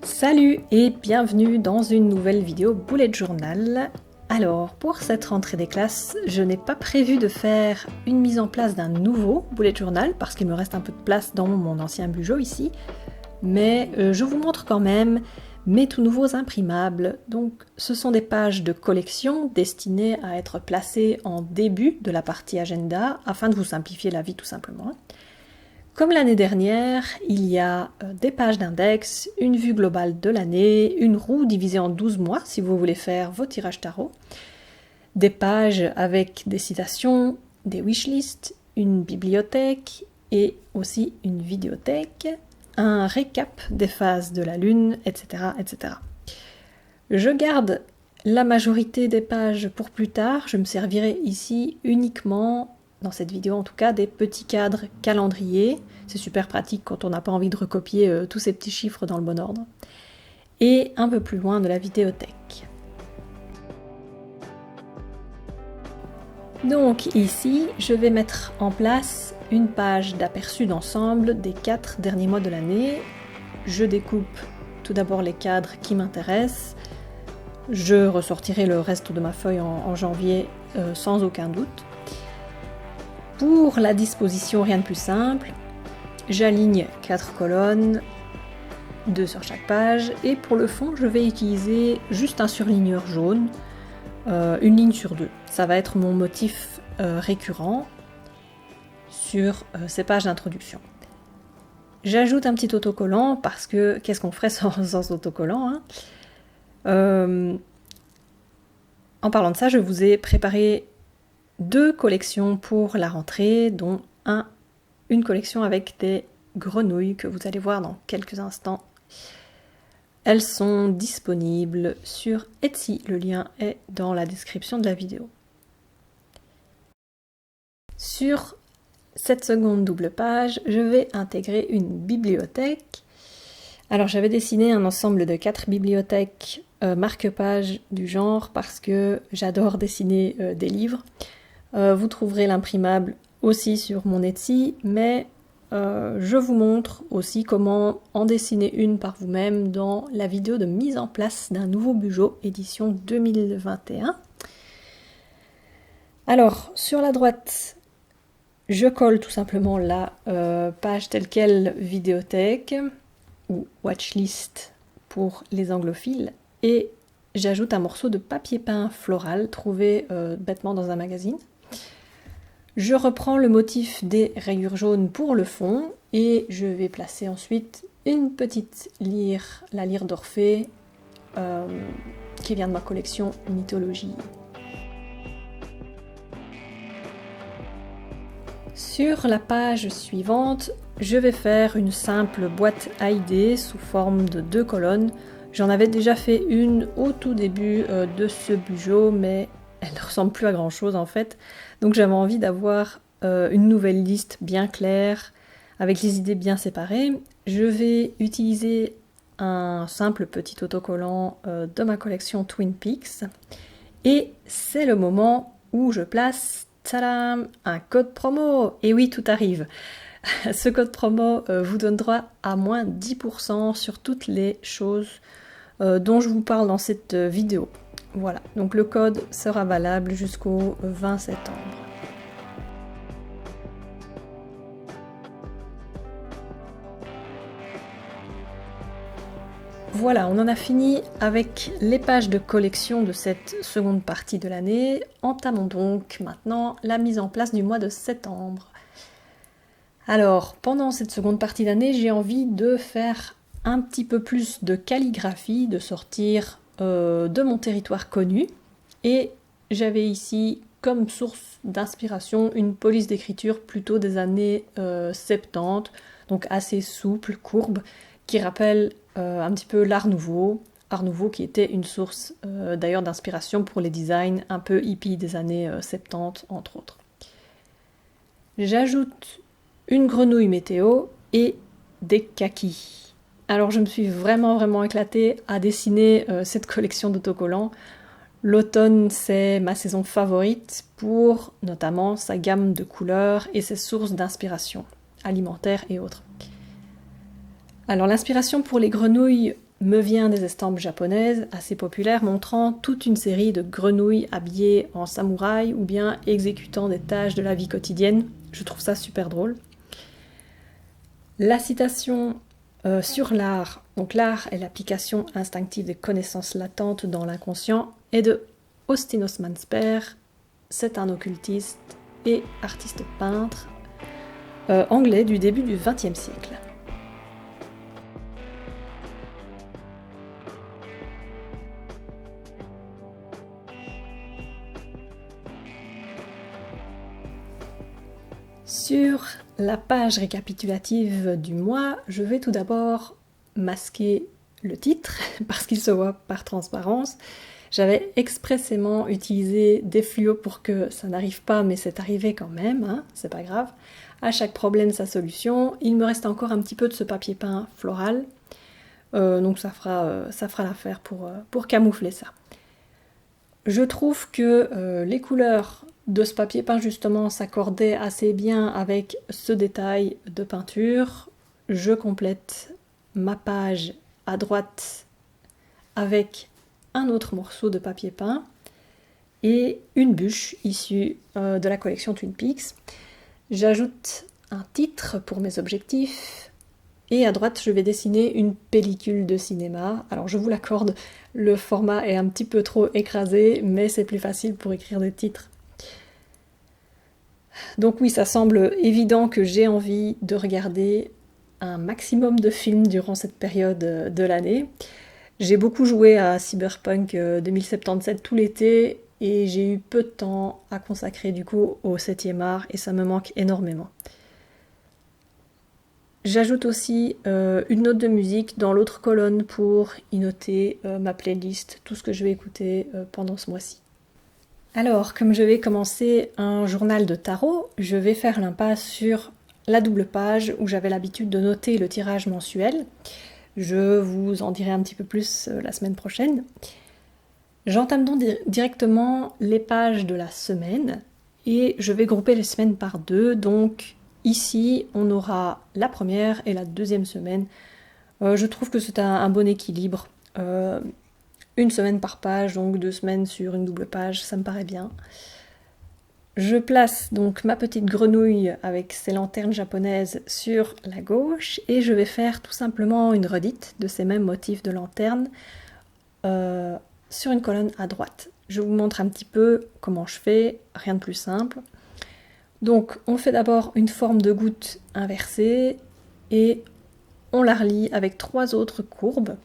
Salut et bienvenue dans une nouvelle vidéo Bullet Journal. Alors, pour cette rentrée des classes, je n'ai pas prévu de faire une mise en place d'un nouveau Bullet Journal parce qu'il me reste un peu de place dans mon ancien bugeot ici, mais je vous montre quand même mes tout nouveaux imprimables. Donc, ce sont des pages de collection destinées à être placées en début de la partie agenda afin de vous simplifier la vie tout simplement. Comme l'année dernière, il y a des pages d'index, une vue globale de l'année, une roue divisée en 12 mois si vous voulez faire vos tirages tarot, des pages avec des citations, des wishlists, une bibliothèque et aussi une vidéothèque, un récap des phases de la lune, etc. etc. Je garde la majorité des pages pour plus tard, je me servirai ici uniquement dans cette vidéo en tout cas, des petits cadres calendrier. C'est super pratique quand on n'a pas envie de recopier tous ces petits chiffres dans le bon ordre. Et un peu plus loin de la vidéothèque. Donc ici, je vais mettre en place une page d'aperçu d'ensemble des 4 derniers mois de l'année. Je découpe tout d'abord les cadres qui m'intéressent. Je ressortirai le reste de ma feuille en janvier sans aucun doute. Pour la disposition, rien de plus simple, j'aligne 4 colonnes, 2 sur chaque page, et pour le fond, je vais utiliser juste un surligneur jaune, une ligne sur 2. Ça va être mon motif récurrent sur ces pages d'introduction. J'ajoute un petit autocollant parce que qu'est-ce qu'on ferait sans autocollant, hein. En parlant de ça, je vous ai préparé 2 collections pour la rentrée, dont une collection avec des grenouilles que vous allez voir dans quelques instants. Elles sont disponibles sur Etsy, le lien est dans la description de la vidéo. Sur cette seconde double page, je vais intégrer une bibliothèque. Alors j'avais dessiné un ensemble de 4 bibliothèques marque-pages du genre parce que j'adore dessiner des livres. Vous trouverez l'imprimable aussi sur mon Etsy, mais je vous montre aussi comment en dessiner une par vous-même dans la vidéo de mise en place d'un nouveau bugeot édition 2021. Alors, sur la droite, je colle tout simplement la page telle quelle vidéothèque ou watchlist pour les anglophiles et j'ajoute un morceau de papier peint floral trouvé bêtement dans un magazine. Je reprends le motif des rayures jaunes pour le fond et je vais placer ensuite une petite lyre, la lyre d'Orphée, qui vient de ma collection Mythologie. Sur la page suivante, je vais faire une simple boîte à idées sous forme de 2 colonnes. J'en avais déjà fait une au tout début de ce bugeot, mais elle ne ressemble plus à grand chose en fait. Donc j'avais envie d'avoir une nouvelle liste bien claire, avec les idées bien séparées. Je vais utiliser un simple petit autocollant de ma collection Twin Peaks. Et c'est le moment où je place, tadam, un code promo. Et oui, tout arrive. Ce code promo vous donne droit à moins 10% sur toutes les choses dont je vous parle dans cette vidéo. Voilà, donc le code sera valable jusqu'au 20 septembre. Voilà, on en a fini avec les pages de collection de cette seconde partie de l'année. Entamons donc maintenant la mise en place du mois de septembre. Alors, pendant cette seconde partie d'année, j'ai envie de faire un petit peu plus de calligraphie, de sortir de mon territoire connu, et j'avais ici comme source d'inspiration une police d'écriture plutôt des années 70, donc assez souple, courbe, qui rappelle un petit peu l'Art Nouveau qui était une source d'ailleurs d'inspiration pour les designs un peu hippies des années 70 entre autres. J'ajoute une grenouille météo et des kakis. Alors je me suis vraiment éclatée à dessiner cette collection d'autocollants. L'automne, c'est ma saison favorite pour notamment sa gamme de couleurs et ses sources d'inspiration, alimentaires et autres. Alors l'inspiration pour les grenouilles me vient des estampes japonaises assez populaires montrant toute une série de grenouilles habillées en samouraï ou bien exécutant des tâches de la vie quotidienne. Je trouve ça super drôle. La citation sur l'art, donc l'art est l'application instinctive des connaissances latentes dans l'inconscient, est de Austin Osman Spare. C'est un occultiste et artiste peintre anglais du début du XXe siècle. Sur la page récapitulative du mois, je vais tout d'abord masquer le titre parce qu'il se voit par transparence. J'avais expressément utilisé des fluos pour que ça n'arrive pas, mais c'est arrivé quand même, hein, c'est pas grave. À chaque problème, sa solution. Il me reste encore un petit peu de ce papier peint floral, donc ça fera l'affaire pour camoufler ça. Je trouve que les couleurs de ce papier peint justement s'accordait assez bien avec ce détail de peinture. Je complète ma page à droite avec un autre morceau de papier peint et une bûche issue de la collection Twin Peaks. J'ajoute un titre pour mes objectifs et à droite je vais dessiner une pellicule de cinéma. Alors je vous l'accorde, le format est un petit peu trop écrasé, mais c'est plus facile pour écrire des titres. Donc oui, ça semble évident que j'ai envie de regarder un maximum de films durant cette période de l'année. J'ai beaucoup joué à Cyberpunk 2077 tout l'été et j'ai eu peu de temps à consacrer du coup au 7e art et ça me manque énormément. J'ajoute aussi une note de musique dans l'autre colonne pour y noter ma playlist, tout ce que je vais écouter pendant ce mois-ci. Alors, comme je vais commencer un journal de tarot, je vais faire l'impasse sur la double page où j'avais l'habitude de noter le tirage mensuel. Je vous en dirai un petit peu plus la semaine prochaine. J'entame donc directement les pages de la semaine et je vais grouper les semaines par deux. Donc ici, on aura la première et la deuxième semaine. Je trouve que c'est un bon équilibre. Une semaine par page, donc 2 semaines sur une double page, ça me paraît bien. Je place donc ma petite grenouille avec ses lanternes japonaises sur la gauche et je vais faire tout simplement une redite de ces mêmes motifs de lanterne sur une colonne à droite. Je vous montre un petit peu comment je fais, rien de plus simple. Donc on fait d'abord une forme de goutte inversée et on la relie avec 3 autres courbes.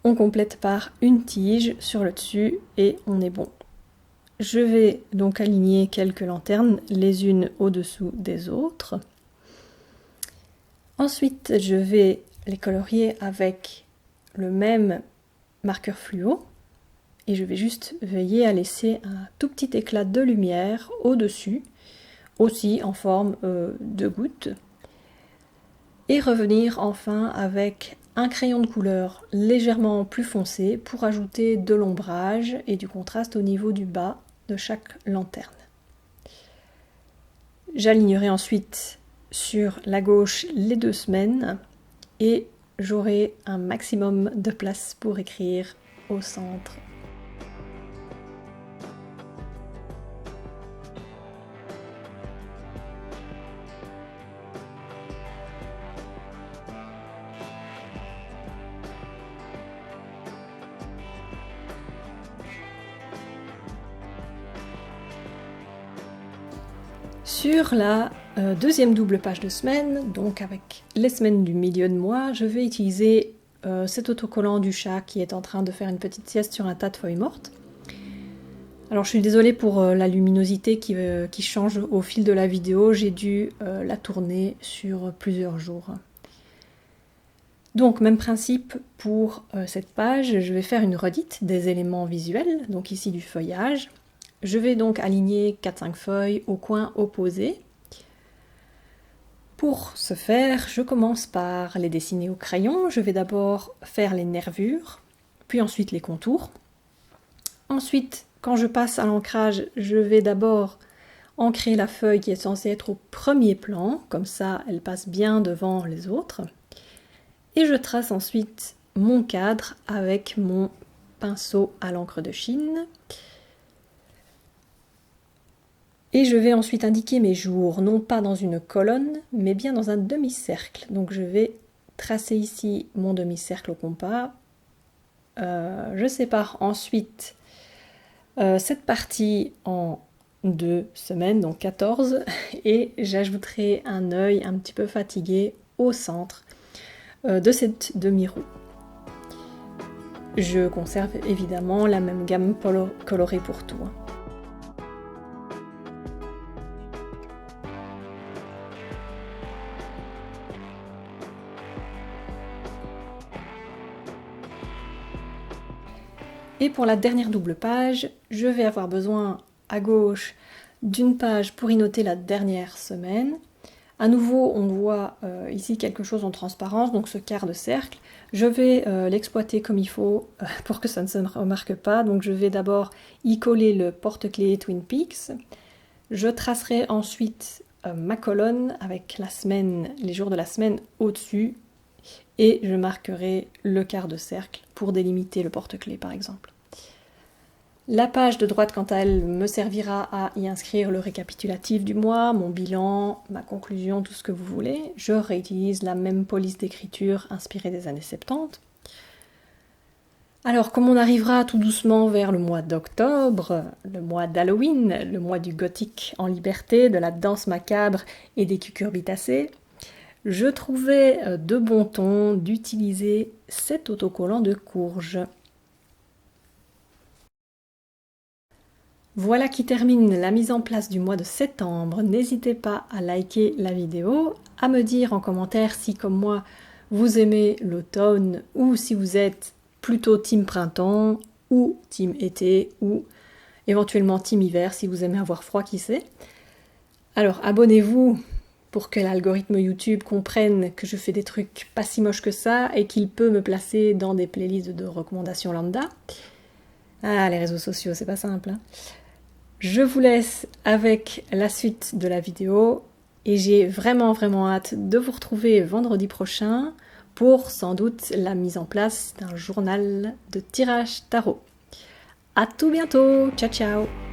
On complète par une tige sur le dessus et on est bon. Je vais donc aligner quelques lanternes les unes au-dessous des autres. Ensuite, je vais les colorier avec le même marqueur fluo et je vais juste veiller à laisser un tout petit éclat de lumière au-dessus, aussi en forme de goutte. Et revenir enfin avec un crayon de couleur légèrement plus foncé pour ajouter de l'ombrage et du contraste au niveau du bas de chaque lanterne. J'alignerai ensuite sur la gauche les 2 semaines et j'aurai un maximum de place pour écrire au centre. Sur la deuxième double page de semaine, donc avec les semaines du milieu de mois, je vais utiliser cet autocollant du chat qui est en train de faire une petite sieste sur un tas de feuilles mortes. Alors je suis désolée pour la luminosité qui change au fil de la vidéo, j'ai dû la tourner sur plusieurs jours. Donc même principe pour cette page, je vais faire une redite des éléments visuels, donc ici du feuillage. Je vais donc aligner 4-5 feuilles au coin opposé. Pour ce faire, je commence par les dessiner au crayon. Je vais d'abord faire les nervures, puis ensuite les contours. Ensuite, quand je passe à l'ancrage, je vais d'abord ancrer la feuille qui est censée être au premier plan, comme ça elle passe bien devant les autres. Et je trace ensuite mon cadre avec mon pinceau à l'encre de Chine. Et je vais ensuite indiquer mes jours, non pas dans une colonne, mais bien dans un demi-cercle. Donc je vais tracer ici mon demi-cercle au compas. Je sépare ensuite cette partie en 2 semaines, donc 14, et j'ajouterai un œil un petit peu fatigué au centre de cette demi-roue. Je conserve évidemment la même gamme colorée pour tout. Et pour la dernière double page, je vais avoir besoin à gauche d'une page pour y noter la dernière semaine. À nouveau, on voit ici quelque chose en transparence, donc ce quart de cercle. Je vais l'exploiter comme il faut pour que ça ne se remarque pas. Donc je vais d'abord y coller le porte-clés Twin Peaks. Je tracerai ensuite ma colonne avec la semaine, les jours de la semaine au-dessus. Et je marquerai le quart de cercle pour délimiter le porte-clés par exemple. La page de droite, quant à elle, me servira à y inscrire le récapitulatif du mois, mon bilan, ma conclusion, tout ce que vous voulez. Je réutilise la même police d'écriture inspirée des années 70. Alors, comme on arrivera tout doucement vers le mois d'octobre, le mois d'Halloween, le mois du gothique en liberté, de la danse macabre et des cucurbitacées, je trouvais de bon ton d'utiliser cet autocollant de courge. Voilà qui termine la mise en place du mois de septembre. N'hésitez pas à liker la vidéo, à me dire en commentaire si, comme moi, vous aimez l'automne ou si vous êtes plutôt team printemps ou team été ou éventuellement team hiver si vous aimez avoir froid, qui sait. Alors abonnez-vous pour que l'algorithme YouTube comprenne que je fais des trucs pas si moches que ça et qu'il peut me placer dans des playlists de recommandations lambda. Ah, les réseaux sociaux, c'est pas simple, hein. Je vous laisse avec la suite de la vidéo et j'ai vraiment hâte de vous retrouver vendredi prochain pour sans doute la mise en place d'un journal de tirage tarot. À tout bientôt, ciao ciao.